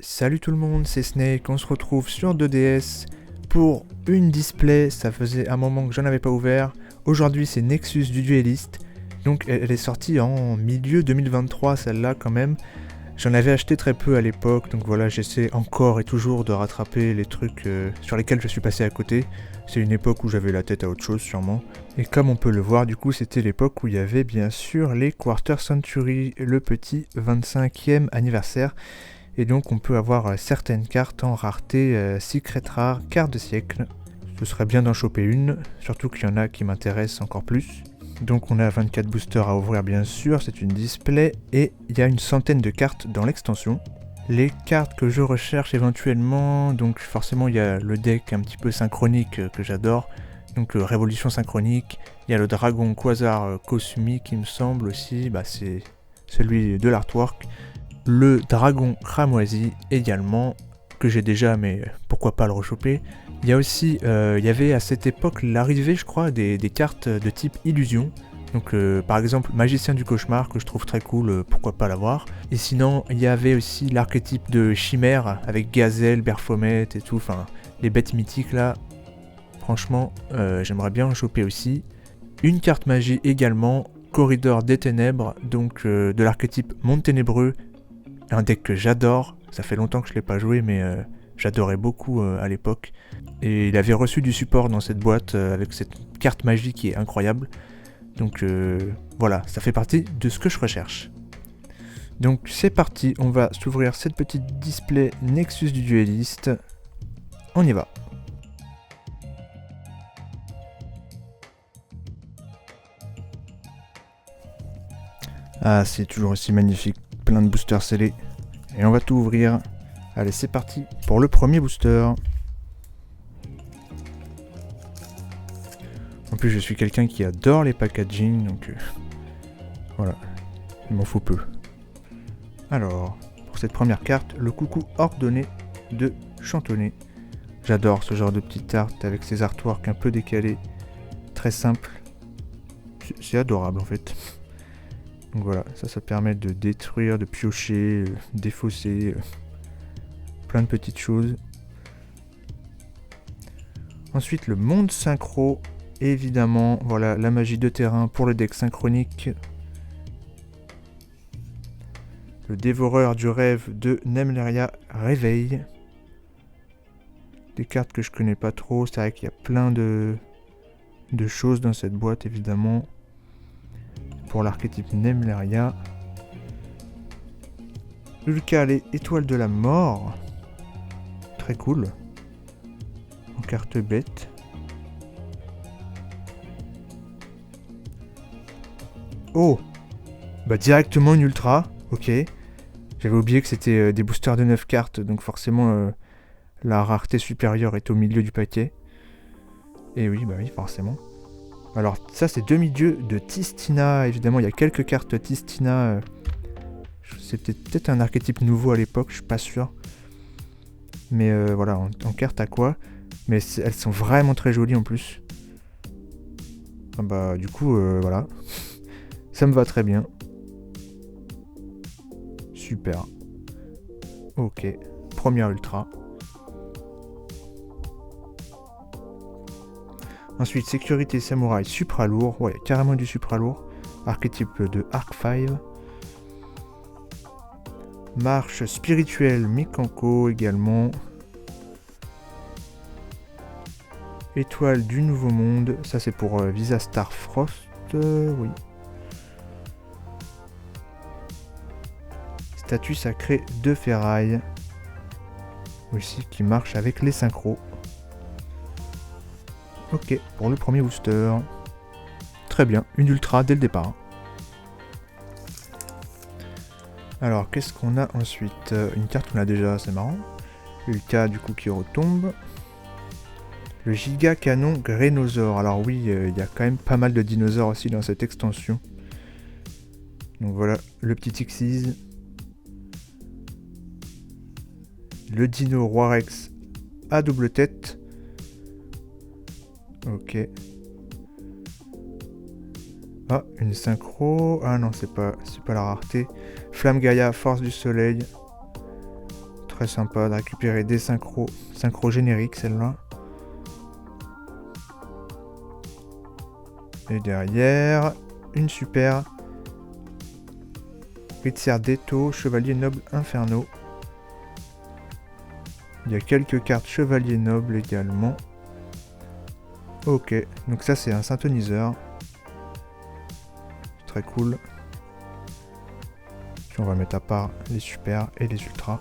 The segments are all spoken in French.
Salut tout le monde, c'est Snake, on se retrouve sur 2DS pour une display, ça faisait un moment que j'en avais pas ouvert. Aujourd'hui c'est Nexus du Duelist, donc elle est sortie en milieu 2023 celle-là quand même. J'en avais acheté très peu à l'époque, donc voilà, j'essaie encore et toujours de rattraper les trucs sur lesquels je suis passé à côté. C'est une époque où j'avais la tête à autre chose sûrement. Et comme on peut le voir, du coup, c'était l'époque où il y avait bien sûr les Quarter Century, le petit 25e anniversaire. Et donc on peut avoir certaines cartes en rareté secret rare, carte de siècle. Ce serait bien d'en choper une, surtout qu'il y en a qui m'intéressent encore plus. Donc on a 24 boosters à ouvrir bien sûr, c'est une display, et il y a une centaine de cartes dans l'extension. Les cartes que je recherche éventuellement, donc forcément il y a le deck un petit peu synchronique que j'adore, donc Révolution synchronique, il y a le dragon quasar cosmique il me semble aussi, c'est celui de l'artwork. Le dragon cramoisi également, que j'ai déjà mais pourquoi pas le rechoper. Il y a aussi, il y avait à cette époque l'arrivée je crois des cartes de type illusion. Donc par exemple magicien du cauchemar que je trouve très cool, pourquoi pas l'avoir. Et sinon il y avait aussi l'archétype de chimère avec gazelle, Baphomet et tout, enfin les bêtes mythiques là. Franchement j'aimerais bien en choper aussi. Une carte magie également, corridor des ténèbres, donc de l'archétype monde ténébreux. Un deck que j'adore, ça fait longtemps que je l'ai pas joué mais j'adorais beaucoup à l'époque. Et il avait reçu du support dans cette boîte avec cette carte magie qui est incroyable. Donc voilà, ça fait partie de ce que je recherche. Donc c'est parti, on va s'ouvrir cette petite display Nexus du Duelist. On y va. Ah, c'est toujours aussi magnifique, plein de boosters scellés. Et on va tout ouvrir. Allez, c'est parti pour le premier booster. En plus, je suis quelqu'un qui adore les packaging, donc voilà, il m'en faut peu. Alors, pour cette première carte, le coucou ordonné de Chantonnet. J'adore ce genre de petite art avec ses artworks un peu décalés, très simple. C'est adorable en fait. Donc voilà, ça permet de détruire, de piocher, défausser, plein de petites choses. Ensuite, le monde synchro, évidemment, voilà, la magie de terrain pour le deck synchronique. Le dévoreur du rêve de Nemleria Réveil. Des cartes que je connais pas trop, c'est vrai qu'il y a plein de choses dans cette boîte évidemment. Pour l'archétype Nemleria. Ulcale, étoile de la mort. Très cool. En carte bête. Oh, directement une ultra, ok. J'avais oublié que c'était des boosters de 9 cartes, donc forcément la rareté supérieure est au milieu du paquet. Et oui, oui, forcément. Alors ça c'est demi-dieu de Tistina, évidemment il y a quelques cartes Tistina. C'est peut-être un archétype nouveau à l'époque, je suis pas sûr. Mais voilà, en carte à quoi. Mais elles sont vraiment très jolies en plus. Du coup, voilà. Ça me va très bien. Super. Ok, première ultra. Ensuite, sécurité samouraï supra lourd. Ouais, carrément du supra lourd. Archétype de Arc 5. Marche spirituelle Mikanko également. Étoile du nouveau monde. Ça c'est pour Visa Star Frost. Oui. Statue sacrée de ferraille. Aussi qui marche avec les synchros. Ok, pour le premier booster. Très bien, une ultra dès le départ. Alors, qu'est-ce qu'on a ensuite ? Une carte qu'on a déjà, c'est marrant. Ulka du coup qui retombe. Le giga canon Grénosaure. Alors oui, il y a quand même pas mal de dinosaures aussi dans cette extension. Donc voilà, le petit Xyz. Le dino Roi Rex à double tête. Ok. Ah, une synchro. Ah non, c'est pas la rareté. Flamme Gaïa, force du soleil. Très sympa de récupérer des synchro génériques, celle-là. Et derrière, une super Rizzardetto, Chevalier Noble Inferno. Il y a quelques cartes Chevalier Noble également. Ok, donc ça c'est un synthoniseur. Très cool. Puis on va mettre à part les super et les ultras.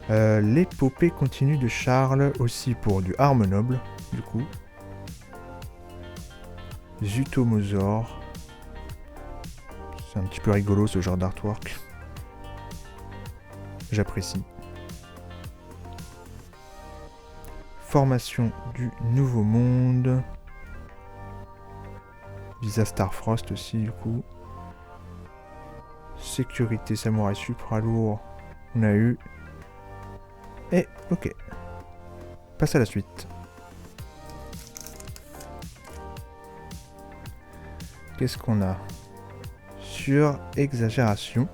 L'épopée continue de Charles, aussi pour du arme noble, du coup. Zutomosaur. C'est un petit peu rigolo ce genre d'artwork. J'apprécie. Formation du Nouveau Monde. Visa Starfrost aussi du coup. Sécurité Samouraï Supra lourd. On a eu. Et ok. Passe à la suite. Qu'est-ce qu'on a? Sur exagération.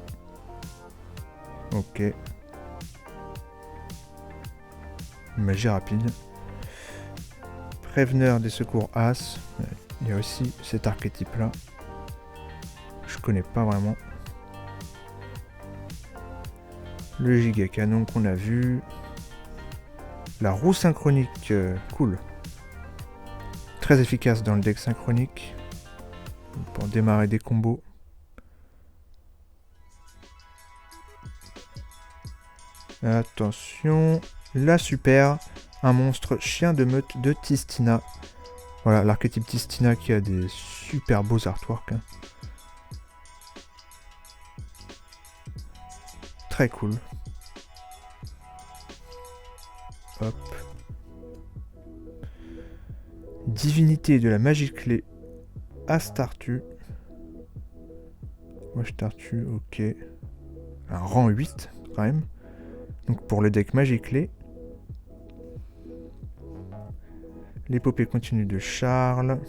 Ok. Magie rapide. Préveneur des secours As. Il y a aussi cet archétype là. Je connais pas vraiment. Le giga canon qu'on a vu. La roue synchronique. Cool. Très efficace dans le deck synchronique. Pour démarrer des combos. Attention. La super. Un monstre chien de meute de Tistina. Voilà, l'archétype Tistina qui a des super beaux artworks. Hein. Très cool. Hop. Divinité de la magie clé. Astartu. Astartu, ok. Un rang 8, quand même. Donc pour le deck magie clé. L'épopée continue de Charles.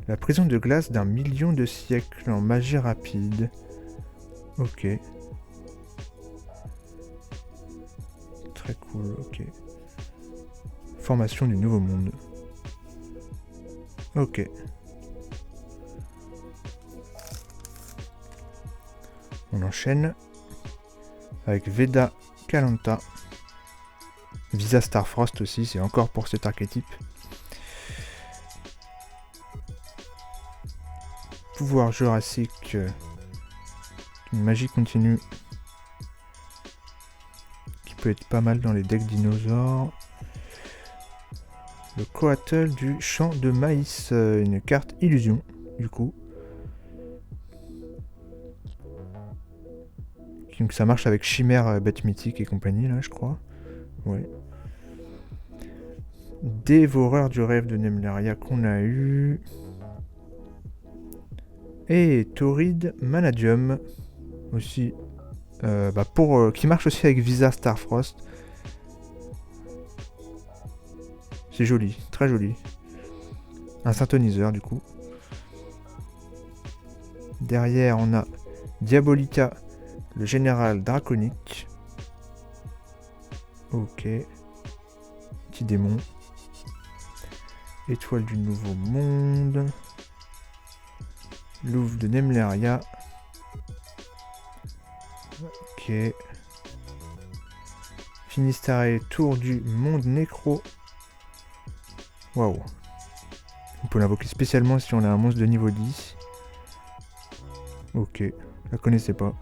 La prison de glace d'un million de siècles en magie rapide. Ok. Très cool, ok. Formation du Nouveau Monde. Ok. On enchaîne avec Veda Kalanta. Visa Starfrost aussi, c'est encore pour cet archétype. Pouvoir jurassique. Une magie continue. Qui peut être pas mal dans les decks dinosaures. Le Coatl du champ de maïs. Une carte illusion, du coup. Donc ça marche avec Chimère, Bête Mythique et compagnie, là, je crois. Ouais. Dévoreur du rêve de Nemleria qu'on a eu. Et Tauride Manadium. Aussi. Qui marche aussi avec Visa Starfrost. C'est joli, très joli. Un synthoniseur du coup. Derrière on a Diabolica, le général draconique. Ok. Petit démon. Étoile du Nouveau Monde. Louvre de Nemleria. Ok. Finistare, tour du monde nécro. Waouh. On peut l'invoquer spécialement si on a un monstre de niveau 10. Ok. Je la connaissais pas.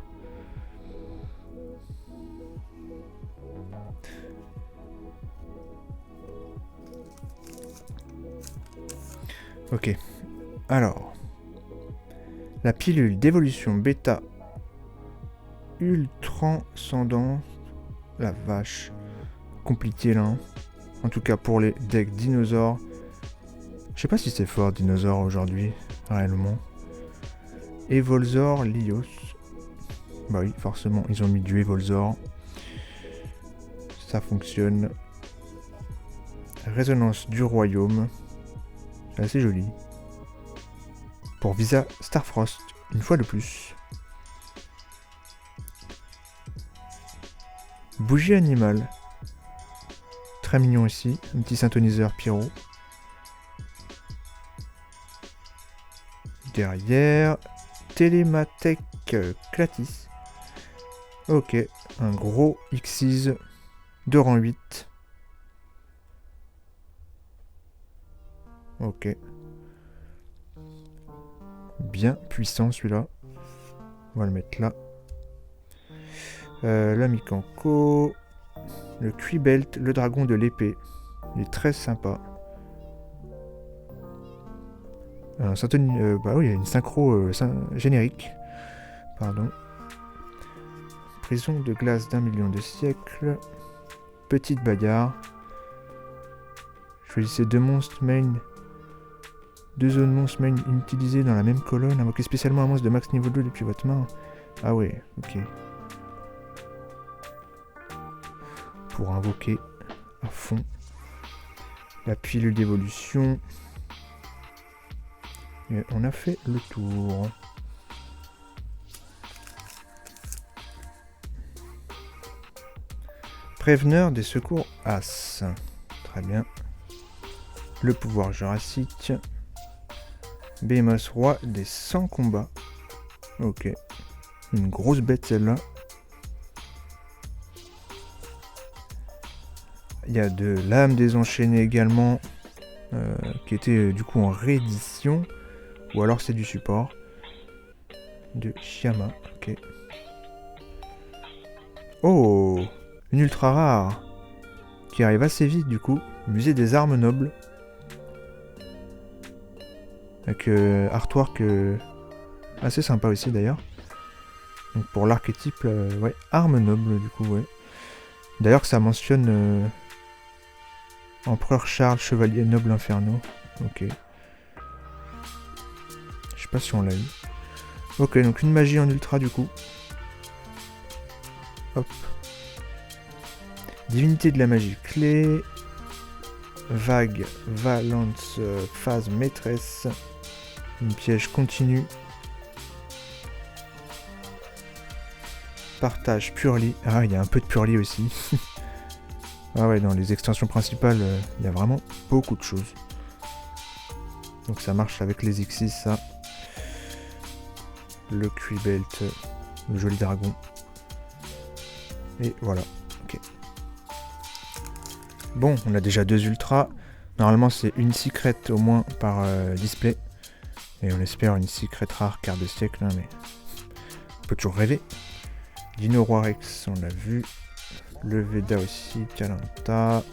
Ok. Alors. La pilule d'évolution bêta ultra-ascendant. La vache. Compliqué là. Hein. En tout cas pour les decks dinosaures. Je sais pas si c'est fort dinosaure aujourd'hui. Réellement. Evolzor, Lios. Bah oui, forcément, ils ont mis du Evolzor. Ça fonctionne. Résonance du royaume. C'est assez joli. Pour Visa Starfrost, une fois de plus. Bougie animale. Très mignon ici. Un petit synthoniseur pyro. Derrière, Télématech Clatis. Ok, un gros Xyz de rang 8. Ok. Bien puissant celui-là. On va le mettre là. La Mikanko. Le Quibelt, le dragon de l'épée. Il est très sympa. Bah oui, il y a une synchro générique. Pardon. Prison de glace d'1 million de siècles. Petite bagarre. Choisissez deux monstres main. Deux zones monstres main utilisées dans la même colonne. Invoquez spécialement un monstre de max niveau 2 depuis votre main. Ah ouais, ok. Pour invoquer à fond la pilule d'évolution. Et on a fait le tour. Préveneur des secours As. Très bien. Le pouvoir jurassique. Behemoth, roi des 100 combats. Ok. Une grosse bête celle-là. Il y a de l'âme désenchaînée également. Qui était du coup en réédition. Ou alors c'est du support. De Shyama. Ok. Oh, une ultra rare. Qui arrive assez vite du coup. Musée des armes nobles. Avec artwork assez sympa aussi d'ailleurs. Donc pour l'archétype, ouais, armes nobles du coup, ouais. D'ailleurs ça mentionne Empereur Charles, Chevalier Noble Inferno. Ok. Je sais pas si on l'a eu. Ok, donc une magie en ultra du coup. Hop. Divinité de la magie clé. Vague, valence, phase maîtresse. Une piège continue. Partage, purlie. Ah, il y a un peu de purlie aussi. Ah ouais, dans les extensions principales, il y a vraiment beaucoup de choses. Donc ça marche avec les X6, ça. Le Quibelt, le joli dragon. Et voilà, ok. Bon, on a déjà 2 ultras. Normalement, c'est une secret au moins par display. Et on espère une secret rare quart de siècle, hein, mais on peut toujours rêver. Dino Roi Rex, on l'a vu. Le Veda aussi, Kalanta.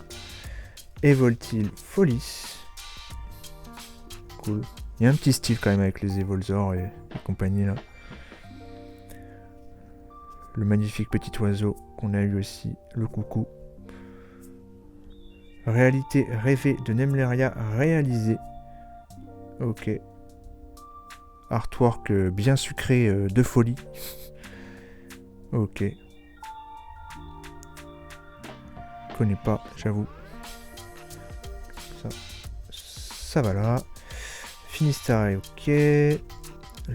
Evoltil Folis. Cool. Il y a un petit style quand même avec les Evolzor et compagnie là. Le magnifique petit oiseau qu'on a eu aussi, le coucou. Réalité rêvée de Nemleria réalisée. Ok. Artwork bien sucré de folie. Ok. Je connais pas, j'avoue. Ça va là. Finistare, ok. Le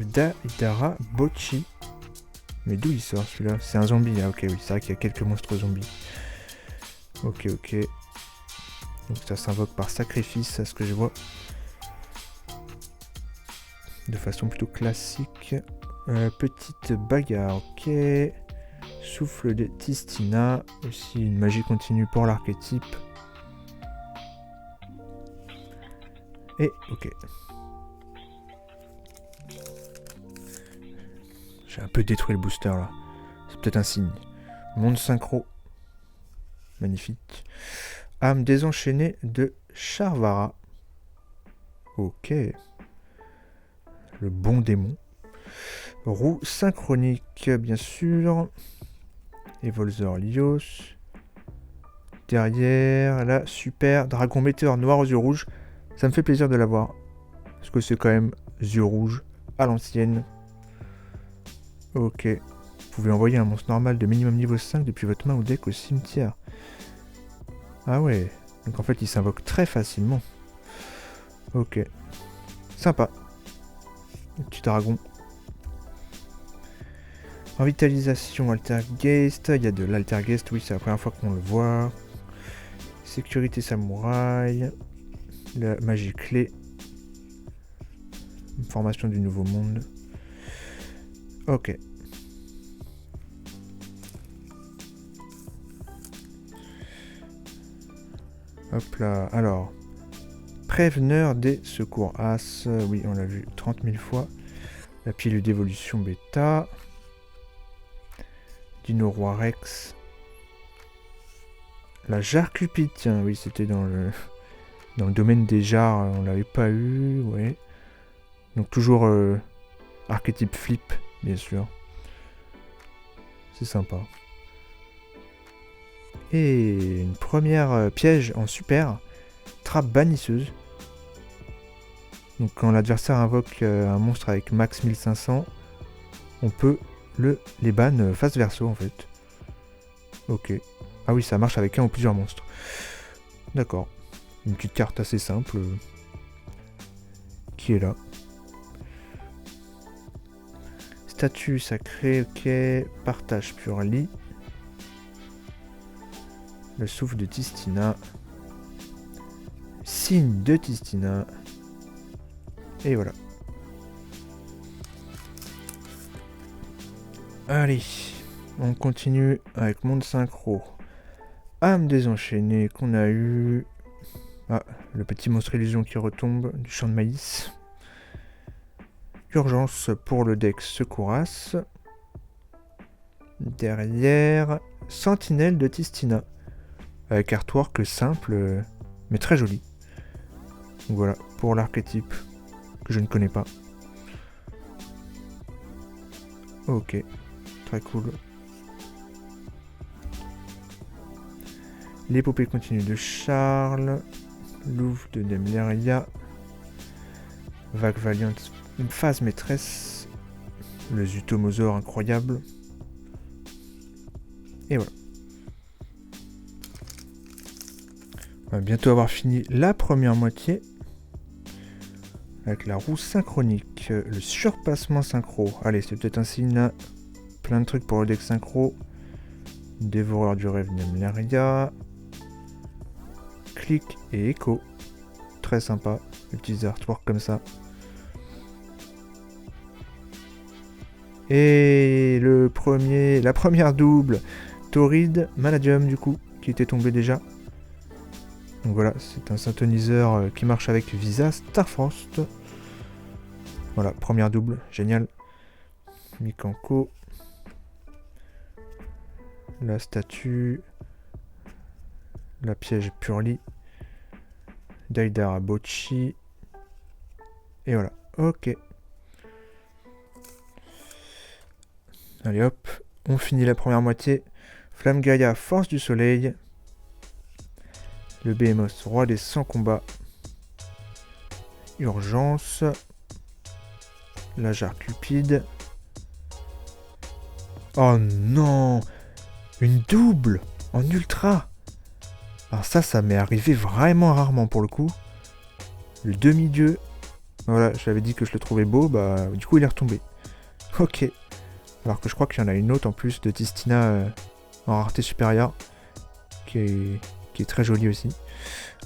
Daidara Bochi. Mais d'où il sort celui-là? C'est un zombie, ah ok, oui, c'est vrai qu'il y a quelques monstres zombies. Ok, ok. Donc ça s'invoque par sacrifice, à ce que je vois. De façon plutôt classique. Petite bagarre, ok. Souffle de Tistina. Aussi une magie continue pour l'archétype. Et ok. J'ai un peu détruit le booster là. C'est peut-être un signe. Monde synchro. Magnifique. Âme désenchaînée de Charvara. Ok. Le bon démon. Roue synchronique, bien sûr. Evolzor Lios. Derrière, là, super. Dragon météore noir aux yeux rouges. Ça me fait plaisir de l'avoir. Parce que c'est quand même yeux rouges à l'ancienne. Ok. Vous pouvez envoyer un monstre normal de minimum niveau 5 depuis votre main ou deck au cimetière. Ah ouais. Donc en fait, il s'invoque très facilement. Ok. Sympa. Un petit dragon. Revitalisation, Altergeist. Il y a de l'Altergeist, oui, c'est la première fois qu'on le voit. Sécurité samouraï. La magie clé. Formation du nouveau monde. Ok. Hop là. Alors. Préveneur des secours As. Oui, on l'a vu 30 000 fois. La pile d'évolution bêta. Dino Roi Rex. La jarre Cupid, tiens, oui, c'était dans le domaine des jarres, on l'avait pas eu, ouais. Donc toujours archétype flip, bien sûr. C'est sympa. Et une première piège en super, trappe bannisseuse. Donc quand l'adversaire invoque un monstre avec max 1500, on peut les ban face verso en fait. Ok. Ah oui, ça marche avec un ou plusieurs monstres. D'accord. Une petite carte assez simple qui est là. Statue sacrée, ok. Partage Purli. Le souffle de Tistina. Signe de Tistina. Et voilà. Allez, on continue avec Monde Synchro. Âme désenchaînée qu'on a eu. Ah, le petit monstre illusion qui retombe du champ de maïs. Urgence pour le deck Secouras. Derrière, Sentinelle de Tistina. Avec artwork simple, mais très joli. Donc voilà, pour l'archétype que je ne connais pas. Ok, très cool. L'épopée continue de Charles. Louvre de Demleria. Vague Valiant, une phase maîtresse. Le Zutomosaure incroyable. Et voilà. On va bientôt avoir fini la première moitié. Avec la roue synchronique. Le surpassement synchro. Allez, c'est peut-être un signe là. Plein de trucs pour le deck synchro. Dévoreur du rêve Demleria. Clic et écho. Très sympa. Les petits artworks comme ça. Et la première double. Tauride, Manadium du coup, qui était tombé déjà. Donc voilà, c'est un synthoniseur qui marche avec Visa Starfrost. Voilà, première double, génial. Mikanko. La statue. La piège Purli. Daidara Bochi. Et voilà, ok. Allez hop, on finit la première moitié. Flamme Gaïa, force du soleil. Le Behemoth, roi des 100 combats. Urgence. La jarre Cupide. Oh non, une double en ultra. Alors ça m'est arrivé vraiment rarement pour le coup. Le demi-dieu. Voilà, j'avais dit que je le trouvais beau, bah du coup il est retombé. Ok. Alors que je crois qu'il y en a une autre en plus de Tistina en rareté supérieure. Qui est très jolie aussi.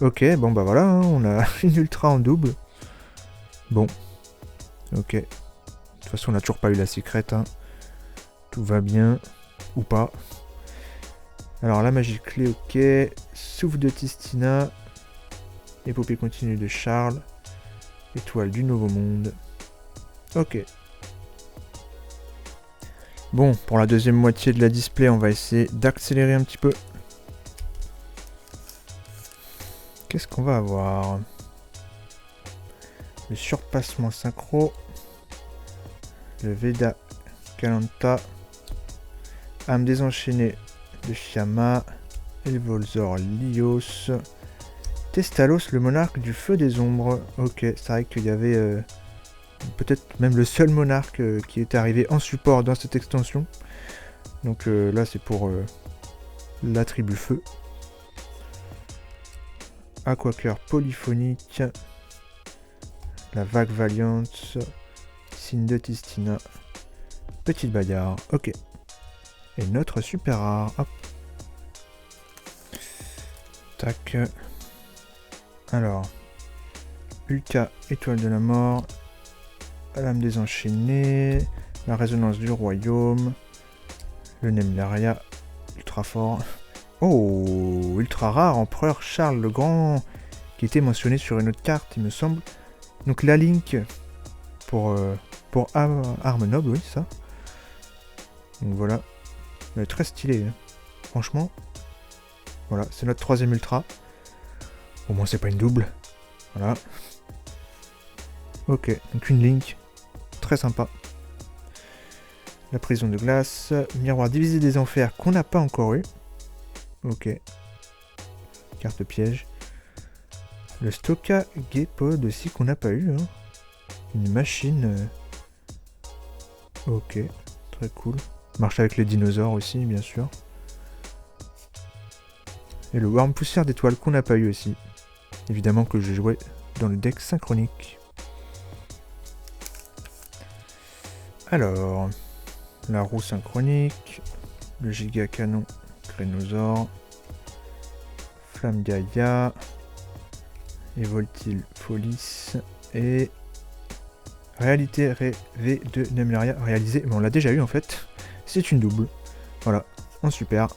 Ok, bon bah voilà, hein, on a une ultra en double. Bon. Ok. De toute façon on n'a toujours pas eu la secrète. Hein. Tout va bien. Ou pas. Alors la magie clé, ok. Souffle de Tistina. Épopée continue de Charles. Étoile du nouveau monde. Ok. Bon, pour la deuxième moitié de la display, on va essayer d'accélérer un petit peu. Qu'est-ce qu'on va avoir? Le surpassement synchro. Le Veda Kalanta. Âme désenchaînée de Shiyama. Elvolzor Lios. Testalos, le monarque du feu des ombres. Ok, c'est vrai qu'il y avait peut-être même le seul monarque qui est arrivé en support dans cette extension. Donc là c'est pour la tribu feu. Aquacœur polyphonique. La vague Valiant. Signe de Tistina. Petite bagarre, ok. Et notre super rare, hop. Tac. Alors. Ulka, étoile de la mort. Lame des enchaînés. La résonance du royaume. Le Nemlaria, ultra fort. Oh, ultra rare, empereur Charles le Grand, qui était mentionné sur une autre carte, il me semble. Donc la Link pour arme noble, oui, ça. Donc voilà. Elle est très stylée, hein. Franchement. Voilà, c'est notre 3ème ultra. Au moins c'est pas une double. Voilà. Ok, donc une Link. Très sympa. La prison de glace. Miroir divisé des enfers qu'on n'a pas encore eu. Ok. Carte piège. Le Stoka Gepod aussi qu'on n'a pas eu. Hein. Une machine. Ok. Très cool. Marche avec les dinosaures aussi, bien sûr. Et le Worm Poussière d'étoile qu'on n'a pas eu aussi. Évidemment que je jouais dans le deck synchronique. Alors, la roue synchronique, le giga canon Crénosaure, Flamme Gaïa, et Voltil Folis, et réalité rêvée de Nemlaria réalisée, mais on l'a déjà eu en fait, c'est une double, voilà, en super.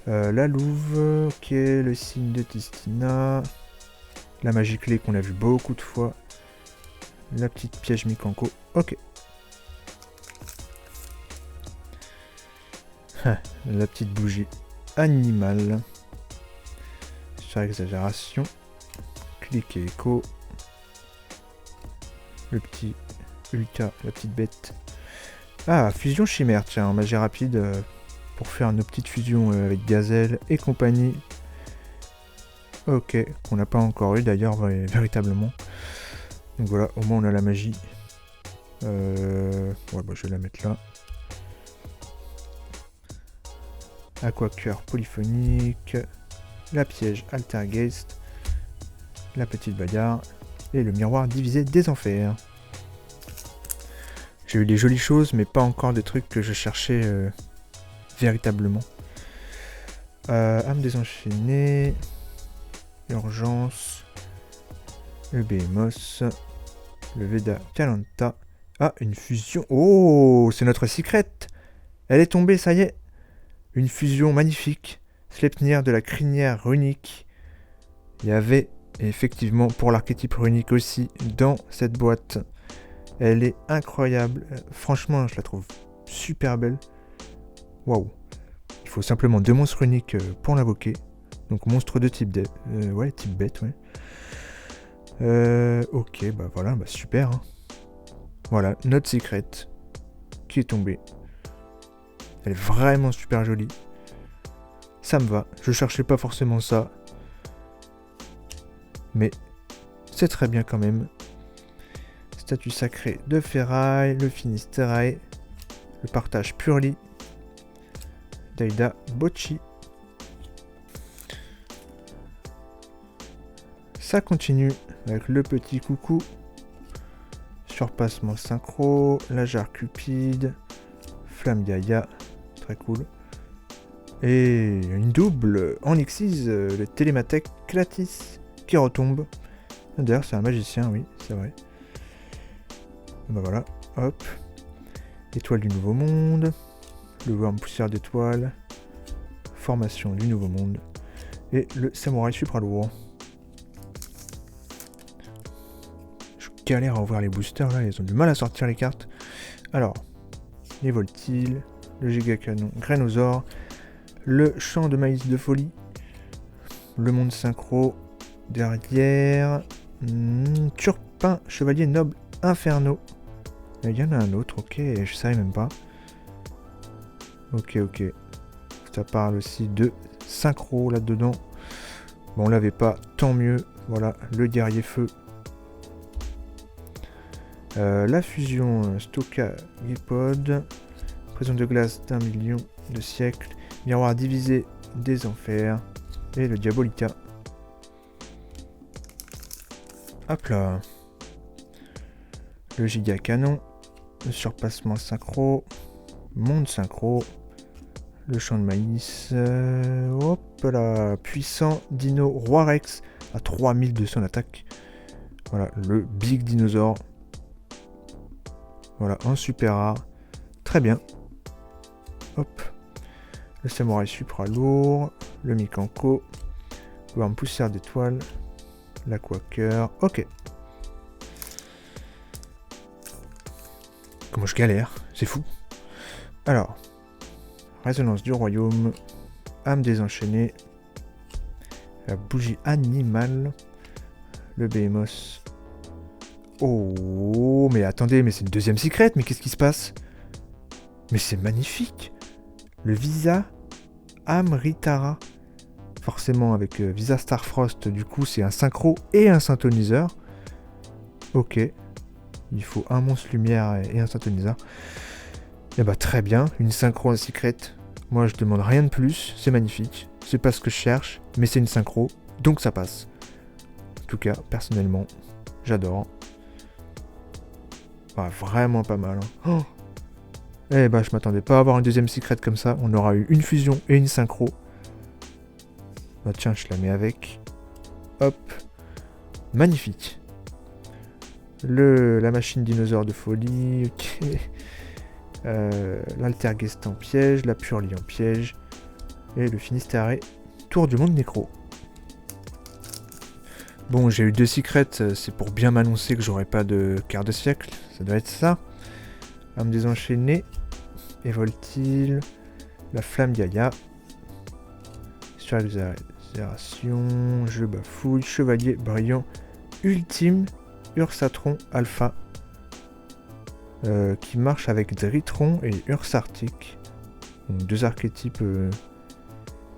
La louve, ok, le signe de Tistina, la magie clé qu'on a vu beaucoup de fois, la petite piège Mikanko, ok. La petite bougie animale. Sur exagération. Clic et écho. Le petit Ulka, la petite bête. Ah, fusion chimère, tiens, magie rapide pour faire nos petites fusions avec Gazelle et compagnie. Ok, qu'on n'a pas encore eu d'ailleurs, véritablement. Donc voilà, au moins on a la magie. Ouais, bah je vais la mettre là. Aquacœur polyphonique, la piège Altergeist, la petite bagarre et le miroir divisé des enfers. J'ai eu des jolies choses, mais pas encore des trucs que je cherchais véritablement. Âme désenchaînée, urgence, le Behemoth, le Veda Kalanta. Ah, une fusion. Oh, c'est notre secret. Elle est tombée, ça y est. Une fusion magnifique. Sleipnir de la crinière runique. Il y avait effectivement pour l'archétype runique aussi dans cette boîte. Elle est incroyable. Franchement, je la trouve super belle. Waouh. Il faut simplement 2 monstres runiques pour l'invoquer. Donc monstre de type ouais, type bête, ouais. Ok, bah voilà, bah super. Hein. Voilà, notre secret qui est tombée. Elle est vraiment super jolie. Ça me va. Je cherchais pas forcément ça. Mais c'est très bien quand même. Statue sacrée de ferraille, le Finisterae, le partage Purli, Daida Bocci. Ça continue avec le petit coucou, surpassement synchro, la jarre cupide, flamme Gaïa, très cool. Et une double en Xyz, le Télémathèque Clatis qui retombe. D'ailleurs c'est un magicien, oui, c'est vrai. Bah voilà, hop. Étoile du Nouveau Monde, le Worm Poussière d'étoile, formation du Nouveau Monde, et le Samouraï Supra lourd. Je galère à ouvrir les boosters là, ils ont du mal à sortir les cartes. Alors, les Voltiles, le Giga Canon Crénosaure, le Champ de Maïs de Folie, le Monde Synchro, derrière, Turpin, Chevalier Noble Inferno. Il y en a un autre, ok, je savais même pas. Ok. Ça parle aussi de synchro là-dedans. Bon, on l'avait pas, tant mieux. Voilà, le guerrier feu. La fusion Stoka Gepod. Prison de glace d'1 million de siècles. Miroir divisé des enfers. Et le Diabolica. Hop là. Le giga canon. Le surpassement synchro. Monde synchro. Le champ de maïs. Hop là. Puissant dino Roi Rex à 3200 d'attaque. Voilà, le big dinosaure. Voilà, un super rare. Très bien. Hop. Le samouraï supra lourd. Le mikanko. Worm poussière d'étoile. La quaker. Ok. Comment je galère, c'est fou. Alors. Résonance du royaume. Âme désenchaînée. La bougie animale. Le behemoth. Oh, mais attendez, mais c'est une deuxième secret, mais qu'est-ce qui se passe? Mais c'est magnifique. Le Visa Amritara. Forcément avec Visa Starfrost, du coup c'est un synchro et un synthoniseur. Ok. Il faut un monstre lumière et un synthoniseur. Et bah très bien, une synchro en secret. Moi je demande rien de plus, c'est magnifique. C'est pas ce que je cherche, mais c'est une synchro, donc ça passe. En tout cas, personnellement, j'adore. Ah, vraiment pas mal. Hein. Oh, eh bah je m'attendais pas à avoir une deuxième secret comme ça. On aura eu une fusion et une synchro. Bah tiens, je la mets avec. Hop. Magnifique. La machine dinosaure de folie. Ok. L'alterguest en piège. La purlie en piège. Et le Finistère Tour du monde nécro. Bon, j'ai eu 2 secrets. C'est pour bien m'annoncer que j'aurai pas de quart de siècle. Ça doit être ça. Âme désenchaînée. Evoltile. La flamme Yaya. Surexagération. Je bafouille. Chevalier brillant. Ultime. Ursatron Alpha. Qui marche avec Dritron et Ursartic. Donc 2 archétypes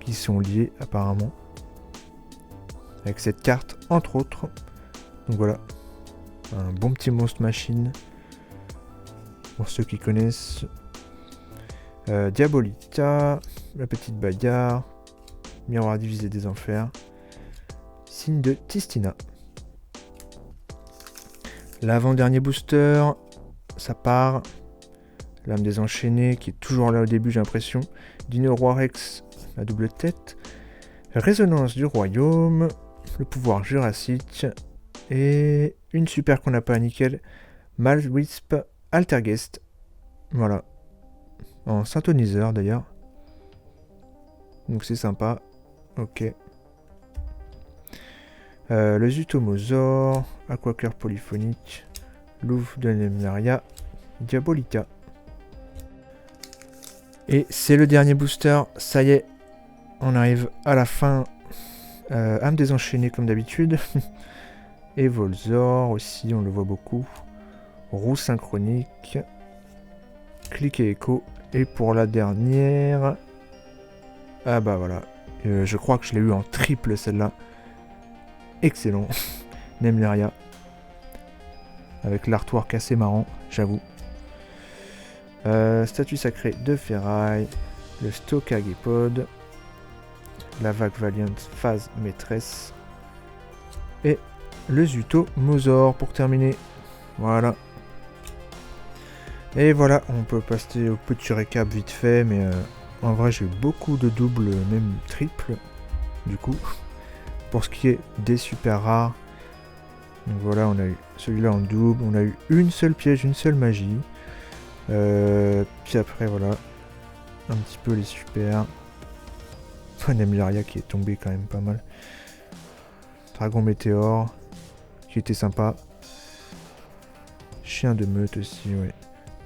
qui sont liés apparemment. Avec cette carte, entre autres. Donc voilà. Un bon petit monstre machine. Pour ceux qui connaissent. Diabolita. La petite bagarre. Miroir divisé des enfers. Signe de Tistina. L'avant-dernier booster. Ça part. L'âme désenchaînée qui est toujours là au début, j'ai l'impression. Dino Roi Rex, la double tête. Résonance du royaume. Le pouvoir jurassique. Et une super qu'on n'a pas à nickel. Malwisp Altergeist. Voilà. En synthoniseur d'ailleurs. Donc c'est sympa. Ok. Le Zutomosaure. Aquaker polyphonique. Louvre de Nemnaria. Diabolita. Et c'est le dernier booster. Ça y est. On arrive à la fin. Âme désenchaînée comme d'habitude. Et Volzor aussi, on le voit beaucoup. Roue synchronique. Clic et écho. Et pour la dernière... Ah bah voilà. Je crois que je l'ai eu en triple celle-là. Excellent. Nemleria. Avec l'artwork assez marrant, j'avoue. Statue sacrée de ferraille. Le Stokagepod. La vague Valiant phase maîtresse. Et le Zutomosaure pour terminer. Voilà. Et voilà, on peut passer au petit récap vite fait, mais en vrai j'ai eu beaucoup de doubles, même triples, du coup, pour ce qui est des super rares. Donc voilà, on a eu celui-là en double, on a eu une seule piège, une seule magie. Puis après voilà, un petit peu les super. Nemleria qui est tombé quand même pas mal. Dragon météore, qui était sympa. Chien de meute aussi, ouais.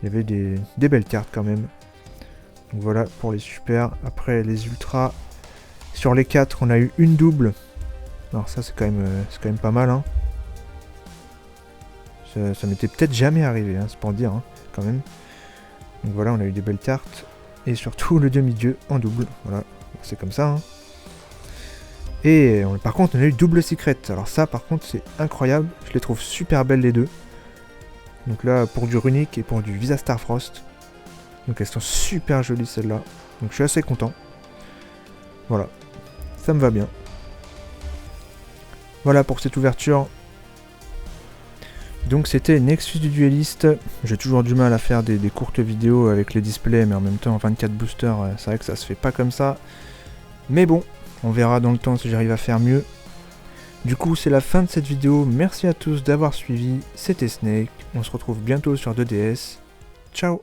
Il y avait des belles cartes quand même. Donc voilà pour les super. Après les ultras. Sur les 4, on a eu une double. Alors ça c'est quand même pas mal. Hein. Ça m'était peut-être jamais arrivé, hein, c'est pour dire, hein, quand même. Donc voilà, on a eu des belles cartes. Et surtout le demi-dieu en double. Voilà, c'est comme ça. Hein. Et par contre, on a eu double secret. Alors ça, par contre, c'est incroyable. Je les trouve super belles les deux. Donc là, pour du runique et pour du Visa Starfrost. Donc elles sont super jolies celles-là. Donc je suis assez content. Voilà. Ça me va bien. Voilà pour cette ouverture Donc c'était Nexus du dueliste. J'ai toujours du mal à faire des courtes vidéos avec les displays, mais en même temps 24 boosters, c'est vrai que ça se fait pas comme ça. Mais bon, on verra dans le temps si j'arrive à faire mieux. Du coup c'est la fin de cette vidéo, merci à tous d'avoir suivi, c'était Snake, on se retrouve bientôt sur 2DS, ciao.